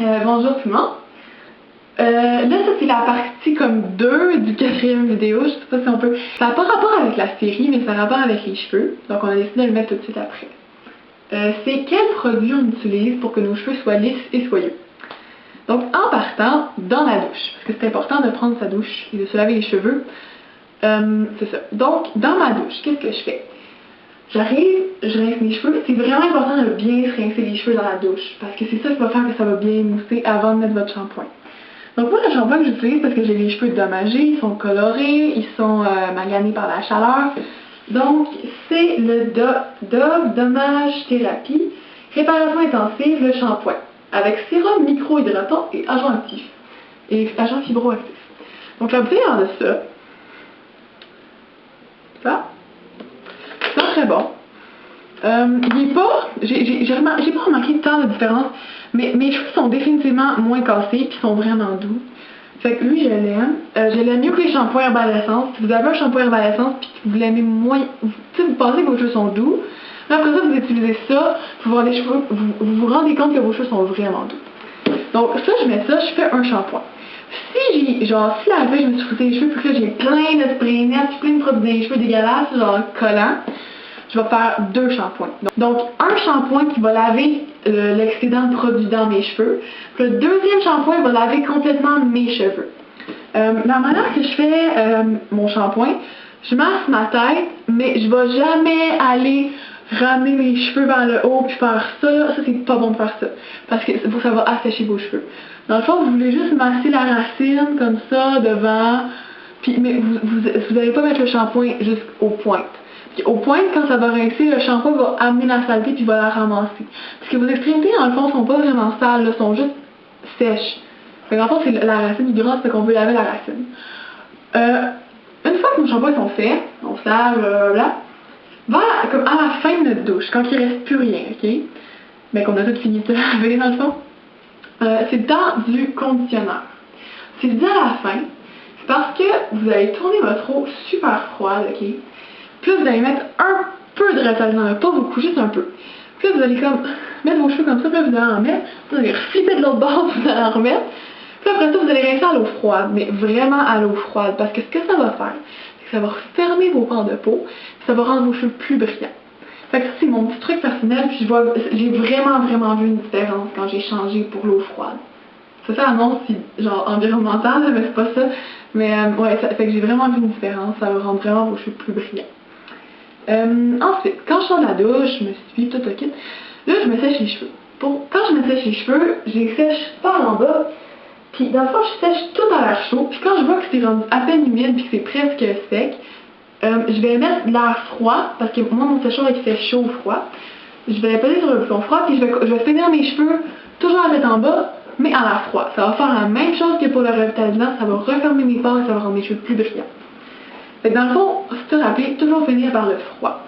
Bonjour tout le monde. Là, ça c'est la partie comme 2 du 4e vidéo. Je sais pas si on peut. Ça n'a pas rapport avec la série, mais ça a rapport avec les cheveux. Donc on a décidé de le mettre tout de suite après. C'est quel produit on utilise pour que nos cheveux soient lisses et soyeux? Donc en partant, dans la douche, parce que c'est important de prendre sa douche et de se laver les cheveux. C'est ça. Donc dans ma douche, qu'est-ce que je fais? J'arrive, je rince mes cheveux. C'est vraiment important de bien se rincer les cheveux dans la douche, parce que c'est ça qui va faire que ça va bien mousser avant de mettre votre shampoing. Donc moi, le shampoing que j'utilise, parce que j'ai les cheveux dommagés, ils sont colorés, ils sont maganés par la chaleur. Donc, c'est le Dove Dommage Thérapie Réparation Intensive, le shampoing, avec sérum micro-hydratant et agent actif, et agent fibroactif. Donc la bouteille en a ça. Ça. C'est pas très bon. Il est pas. J'ai pas remarqué tant de différence, mais mes cheveux sont définitivement moins cassés puis sont vraiment doux. Fait que lui, je l'aime. Je l'aime mieux que les shampoings Herbal Essence. Si vous avez un shampoing Herbal Essence puis que vous l'aimez moins, si vous pensez que vos cheveux sont doux, mais après ça, vous utilisez ça, vous vous rendez compte que vos cheveux sont vraiment doux. Donc ça, je mets ça, je fais un shampoing. Si la veille, je me suis foutu les cheveux, puis que là, j'ai plein de spray net, puis plein de produits dans les cheveux dégueulasses, genre collants, je vais faire 2 shampoings. Donc, un shampoing qui va laver l'excédent de produit dans mes cheveux. Puis le deuxième shampoing va laver complètement mes cheveux. La manière que je fais mon shampoing, je masse ma tête, mais je vais jamais aller ramener mes cheveux vers le haut puis faire ça. Ça, c'est pas bon de faire ça. Parce que ça va assécher vos cheveux. Dans le fond, vous voulez juste masser la racine comme ça devant. Puis, mais vous n'allez pas mettre le shampoing jusqu'aux pointes. Puis au point, quand ça va rincer, le shampoing va amener la saleté puis va la ramasser. Parce que vos extrémités, dans le fond, sont pas vraiment sales, là, sont juste sèches. Fait dans le fond, c'est la racine qui grosse, fait qu'on veut laver la racine. Une fois que nos shampoings sont faits, on se lave, là, comme à la fin de notre douche, quand il reste plus rien, ok? Mais qu'on a tout fini de se laver, dans le fond. C'est le temps du conditionneur. Si je dis à la fin, c'est parce que vous allez tourner votre eau super froide, ok? Puis là, vous allez mettre un peu de rafraîchissement, pas beaucoup, juste un peu. Puis là, vous allez comme mettre vos cheveux comme ça, puis là, vous allez en mettre. Vous allez flipper de l'autre bord, vous allez en remettre. Puis après ça, vous allez rincer à l'eau froide, mais vraiment à l'eau froide, parce que ce que ça va faire, c'est que ça va fermer vos pores de peau, puis ça va rendre vos cheveux plus brillants. Fait que ça, c'est mon petit truc personnel, puis j'ai vraiment vu une différence quand j'ai changé pour l'eau froide. Ça fait annonce genre environnementale, mais c'est pas ça. Mais ouais, ça fait que j'ai vraiment vu une différence, ça va rendre vraiment vos cheveux plus brillants. Ensuite, quand je sors de la douche, je me suis tout ok. Là, je me sèche les cheveux. Quand je me sèche les cheveux, je les sèche par en bas. Puis dans le fond, je sèche tout à l'air chaud. Puis quand je vois que c'est rendu à peine humide puis que c'est presque sec, je vais mettre de l'air froid, parce que moi, mon séchoir, il fait chaud ou froid. Je vais peser sur le bouton froid, puis je vais finir mes cheveux toujours la tête en bas, mais à l'air froid. Ça va faire la même chose que pour le revitalisant, ça va refermer mes pores et ça va rendre mes cheveux plus brillants. Fait que dans le fond, si tu te rappelles, toujours finir par le froid.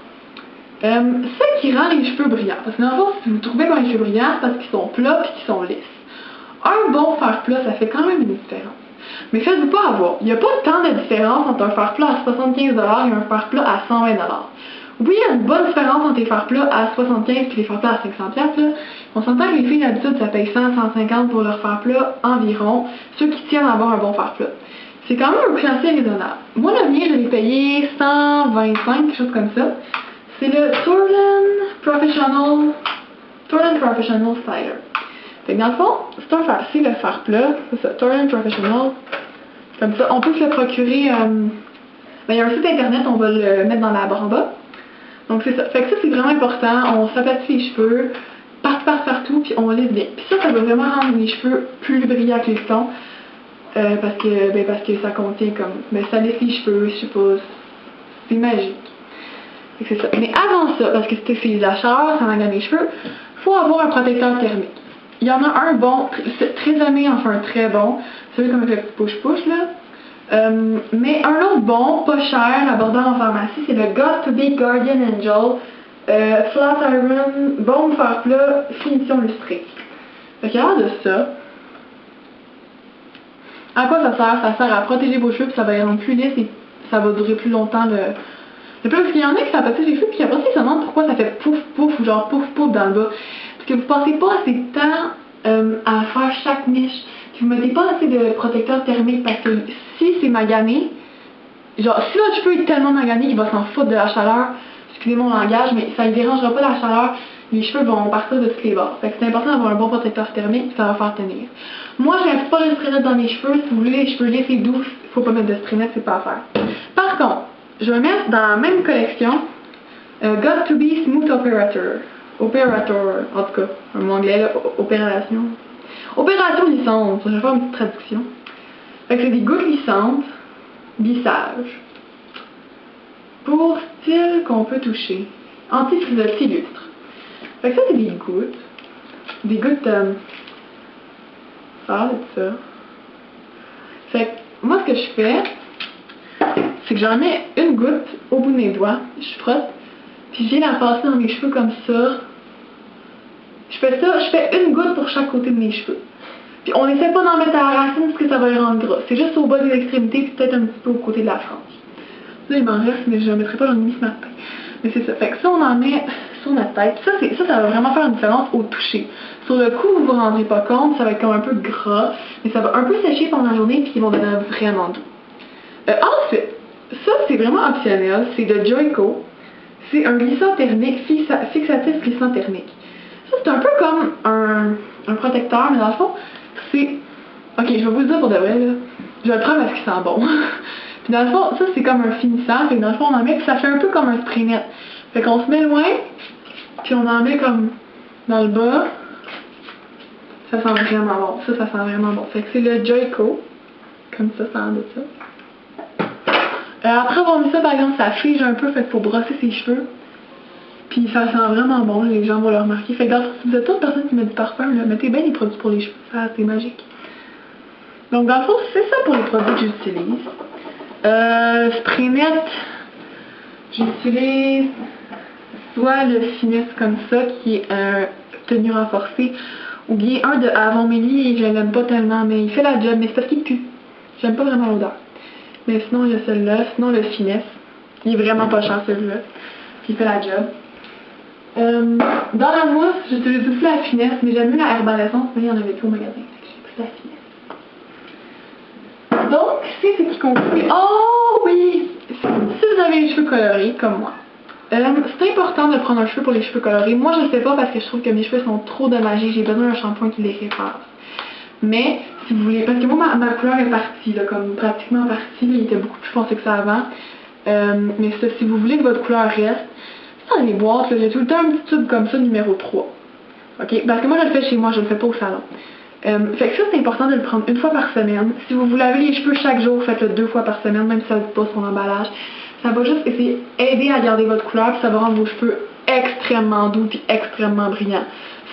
Ce qui rend les cheveux brillants. Parce que dans le fond, si vous trouvez dans les cheveux brillants, c'est parce qu'ils sont plats et qu'ils sont lisses. Un bon fer plat, ça fait quand même une différence. Mais faites-vous pas avoir. Il n'y a pas tant de différence entre un fer plat à 75$ et un fer plat à 120$. Oui, il y a une bonne différence entre les fers plats à 75$ et les fers plats à 500$. On s'entend que les filles d'habitude, ça paye 100-150$ pour leur fer plat environ, ceux qui tiennent à avoir un bon fer plat. C'est quand même un prix assez raisonnable. Moi, le mien, je l'ai payé 125$, quelque chose comme ça. C'est le Torlon Professional Styler. Fait que dans le fond, c'est le fer plat. C'est ça, Torlon Professional. Comme ça, on peut se le procurer. Il y a un site internet, on va le mettre dans la barre en bas. Donc c'est ça. Fait que ça, c'est vraiment important. On s'aplatit les cheveux partout, puis on lisse bien. Puis ça va vraiment rendre les cheveux plus brillants que les sont. Parce que ça contient comme. Ça lisse les cheveux, je sais pas. C'est magique. C'est ça. Mais avant ça, parce que c'est la chaleur, ça magane les cheveux, faut avoir un protecteur thermique. Il y en a un bon, très aimé, enfin un très bon, celui comme avec le push-push là. Mais un autre bon, pas cher, abordable en pharmacie, c'est le Got to Be Guardian Angel Flat Iron Baume fer plat finition lustrée. Fait qu'il y a de ça. À quoi ça sert? Ça sert à protéger vos cheveux, puis ça va les rendre plus lisses et ça va durer plus longtemps le plus. Parce qu'il y en a qui s'apatissent les cheveux, puis après ils se demandent pourquoi ça fait pouf pouf ou genre pouf pouf dans le bas. Parce que vous passez pas assez de temps à faire chaque mèche. Puis vous mettez pas assez de protecteur thermique parce que si c'est magané, genre si votre cheveu est tellement magané qu'il va s'en foutre de la chaleur, excusez mon langage, mais ça ne dérangera pas la chaleur, les cheveux vont partir de toutes les bords. Fait que c'est important d'avoir un bon protecteur thermique, ça va faire tenir. Moi, je n'aime pas de spray net dans mes cheveux. Si vous voulez les cheveux lisses et doux, il faut pas mettre de spray net, c'est pas à faire. Par contre, je vais mettre dans la même collection Got to be Smooth Operator. Operator, en tout cas, mon anglais là, opération. Opération lissante, je vais faire une petite traduction. Fait que c'est des gouttes lissantes, lissage. Pour style qu'on peut toucher. Anti-frisette illustre. Fait que ça, c'est des gouttes. Des gouttes sales et tout ça. Fait que moi, ce que je fais, c'est que j'en mets une goutte au bout de mes doigts. Je frotte. Puis je viens la passer dans mes cheveux comme ça. Je fais ça, je fais une goutte pour chaque côté de mes cheveux. Puis on n'essaie pas d'en mettre à la racine parce que ça va les rendre gras. C'est juste au bas des extrémités puis peut-être un petit peu au côté de la frange. Là, il m'en reste, mais je ne mettrai pas, j'en ai mis ce matin. Mais c'est ça. Fait que ça, on en met sur notre tête. Ça va vraiment faire une différence au toucher. Sur le coup, vous ne vous rendrez pas compte, ça va être comme un peu gras, mais ça va un peu sécher pendant la journée puis ils vont devenir vraiment doux. Ensuite, ça, c'est vraiment optionnel. C'est de Joico. C'est un glissant thermique, fixatif glissant thermique. Ça, c'est un peu comme un protecteur, mais dans le fond, c'est... Ok, je vais vous le dire pour de vrai, là. Je vais le prendre parce qu'il sent bon. Puis dans le fond, ça, c'est comme un finissant. Fait que dans le fond, on en met, puis ça fait un peu comme un spray net. Fait qu'on se met loin, puis on en met comme dans le bas. Ça sent vraiment bon. Ça sent vraiment bon. Fait que c'est le Joico. Comme ça en de ça. Après avoir mis ça, par exemple, ça fige un peu, fait qu'il faut brosser ses cheveux. Puis ça sent vraiment bon, les gens vont le remarquer. Fait que dans, si vous êtes toute personne qui met du parfum, là, mettez bien les produits pour les cheveux, ça c'est magique. Donc dans le fond, c'est ça pour les produits que j'utilise. Spray net, j'utilise soit le finesse comme ça, qui est tenue renforcée, ou bien un de Avon Mélie, et je l'aime pas tellement, mais il fait la job, mais c'est parce qu'il pue. J'aime pas vraiment l'odeur. Mais sinon, il y a celui-là. Sinon, le finesse. Il est vraiment pas cher, celui-là. Puis il fait la job. Dans la mousse, j'utilise aussi la finesse, mais j'aime mieux la Herbalessence, mais il y en avait plus au magasin. J'ai pris la finesse. Donc, c'est ce qui conclut. Oh oui! Si vous avez les cheveux colorés, comme moi, c'est important de prendre un cheveu pour les cheveux colorés. Moi, je le fais pas parce que je trouve que mes cheveux sont trop dommagés. J'ai besoin d'un shampoing qui les répare. Mais, si vous voulez, parce que moi, ma couleur est partie, là, comme pratiquement partie, là, il était beaucoup plus foncé que ça avant. Mais ça, si vous voulez que votre couleur reste, dans les boîtes, là, il y a tout le temps un petit tube comme ça, numéro 3. OK? Parce que moi, je le fais chez moi, je le fais pas au salon. Fait que ça, c'est important de le prendre une fois par semaine. Si vous vous lavez les cheveux chaque jour, faites-le 2 fois par semaine, même si ça ne dit pas son emballage. Ça va juste essayer aider à garder votre couleur, puis ça va rendre vos cheveux extrêmement doux puis extrêmement brillants.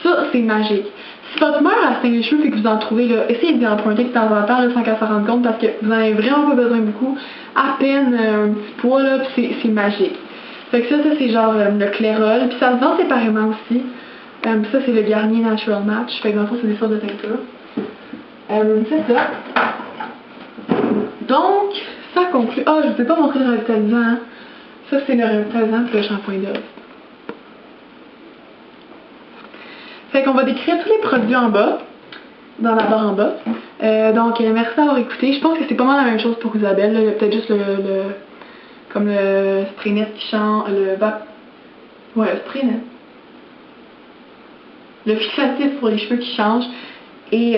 Ça, c'est magique. Si votre mère a teint les cheveux et que vous en trouvez, là, essayez d'y emprunter de temps en temps là, sans qu'elle s'en rende compte parce que vous n'en avez vraiment pas besoin beaucoup. À peine un petit poids, là, puis c'est magique. Fait que ça c'est genre le clairol. Puis ça se vend séparément aussi. Ça, c'est le Garnier Natural Match. Fait que dans le fond, c'est des sortes de teinture. C'est ça. Donc, ça conclut. Ah, je ne vous ai pas montré le revitalisant. Hein? Ça, c'est le revitalisant et le shampoing d'os. Fait qu'on va décrire tous les produits en bas, dans la barre en bas. Donc, merci d'avoir écouté. Je pense que c'est pas mal la même chose pour Isabelle. Là. Il y a peut-être juste comme le spray net qui change, ouais, le spray net. Le fixatif pour les cheveux qui change. Et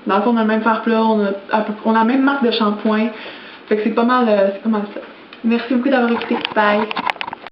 dans le fond, on a le même fard plat, on a la même marque de shampoing. Fait que c'est pas mal ça. Merci beaucoup d'avoir écouté. Bye!